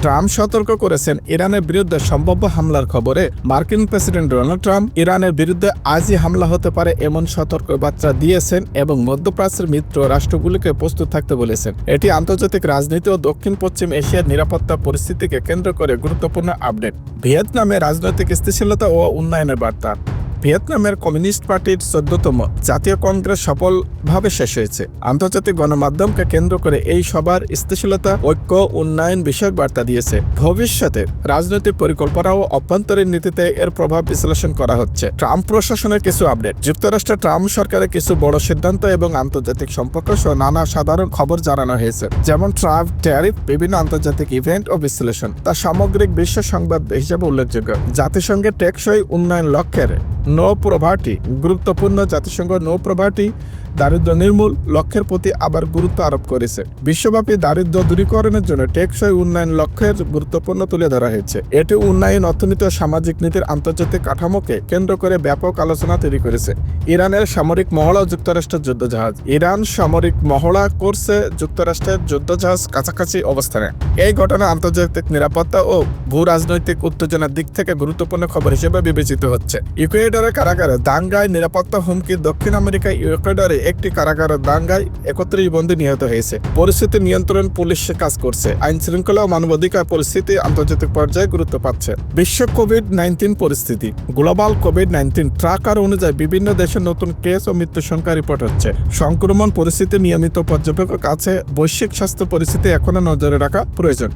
Trump সতর্ক করেছেন ইরানের বিরুদ্ধে সম্ভাব্য হামলার খবরে। মার্কিন প্রেসিডেন্ট ডোনাল্ড ট্রাম্প ইরানের বিরুদ্ধে আজই হামলা হতে পারে এমন সতর্কবার্তা দিয়েছেন এবং মধ্যপ্রাচ্যের মিত্র রাষ্ট্রগুলিকে প্রস্তুত থাকতে বলেছেন। এটি আন্তর্জাতিক রাজনীতি ও দক্ষিণ পশ্চিম এশিয়ার নিরাপত্তা পরিস্থিতিকে কেন্দ্র করে গুরুত্বপূর্ণ আপডেট। ভিয়েতনামে রাজনৈতিক স্থিতিশীলতা ও উন্নয়নের বার্তা। ভিয়েতনামের কমিউনিস্ট পার্টির 14তম জাতীয় কংগ্রেস সফলভাবে শেষ হয়েছে। আন্তর্জাতিক গণমাধ্যমকে কেন্দ্র করে এই সভার স্থিতিশীলতা, ঐক্য, উন্নয়ন বিষয়ক বার্তা দিয়েছে। ভবিষ্যতে রাজনৈতিক পরিকল্পনা ও অভ্যন্তরীণ নীতিতে এর প্রভাব বিশ্লেষণ করা হচ্ছে। ট্রাম্প প্রশাসনের কিছু আপডেট। যুক্তরাষ্ট্রের ট্রাম্প সরকারের কিছু বড় সিদ্ধান্ত এবং আন্তর্জাতিক সম্পর্ক সহ নানা সাধারণ খবর জানানো হয়েছে, যেমন ট্রাম্প ট্যারিফ, বিভিন্ন আন্তর্জাতিক ইভেন্ট ও বিশ্লেষণ। তা সামগ্রিক বিশ্ব সংবাদ হিসেবে উল্লেখযোগ্য। জাতিসংঘের টেকসই উন্নয়ন লক্ষ্যের নো প্রভার্টি গুরুত্বপূর্ণ। জাতিসংঘ নো প্রভার্টি দারিদ্র নির্মূল লক্ষ্যের প্রতি আবার গুরুত্ব আরোপ করেছে। বিশ্বব্যাপী দারিদ্র দূরীকরণের জন্য টেকসই উন্নয়ন লক্ষ্যের গুরুত্বপূর্ণ তুলে ধরা হয়েছে। এটি উন্নয়ন, অর্থনীতি ও সামাজিক নীতির আন্তর্জাতিক কাঠামোকে কেন্দ্র করে ব্যাপক আলোচনা তৈরি করেছে। ইরানের সামরিক মহড়া ও যুক্তরাষ্ট্রের যুদ্ধজাহাজ। ইরান সামরিক মহড়া করছে, যুক্তরাষ্ট্রের যুদ্ধজাহাজ কাছাকাছি অবস্থানে। এই ঘটনা আন্তর্জাতিক নিরাপত্তা ও ভূ রাজনৈতিক উত্তেজনার দিক থেকে গুরুত্বপূর্ণ খবর হিসেবে বিবেচিত হচ্ছে। ইকুয়েডরের কারাগারে দাঙ্গায় নিরাপত্তা হুমকি। দক্ষিণ আমেরিকায় ইকুয়েডরে একটি কারাগারের দাঙ্গায় 31 বন্দী নিহত হয়েছে। পরিস্থিতি নিয়ন্ত্রণ পুলিশ কাজ করছে। আইন শৃঙ্খলা ও মানবাধিকার পরিস্থিতি আন্তর্জাতিক পর্যায়ে গুরুত্ব পাচ্ছে। বিশ্ব কোভিড-19 পরিস্থিতি। গ্লোবাল কোভিড-19 ট্র্যাকার অনুযায়ী বিভিন্ন দেশে নতুন কেস ও মৃত্যু সংখ্যা রিপোর্ট হচ্ছে। সংক্রমণ পরিস্থিতি নিয়মিত পর্যবেক্ষক আছে। বৈশ্বিক স্বাস্থ্য পরিস্থিতি এখনো নজরে রাখা প্রয়োজন।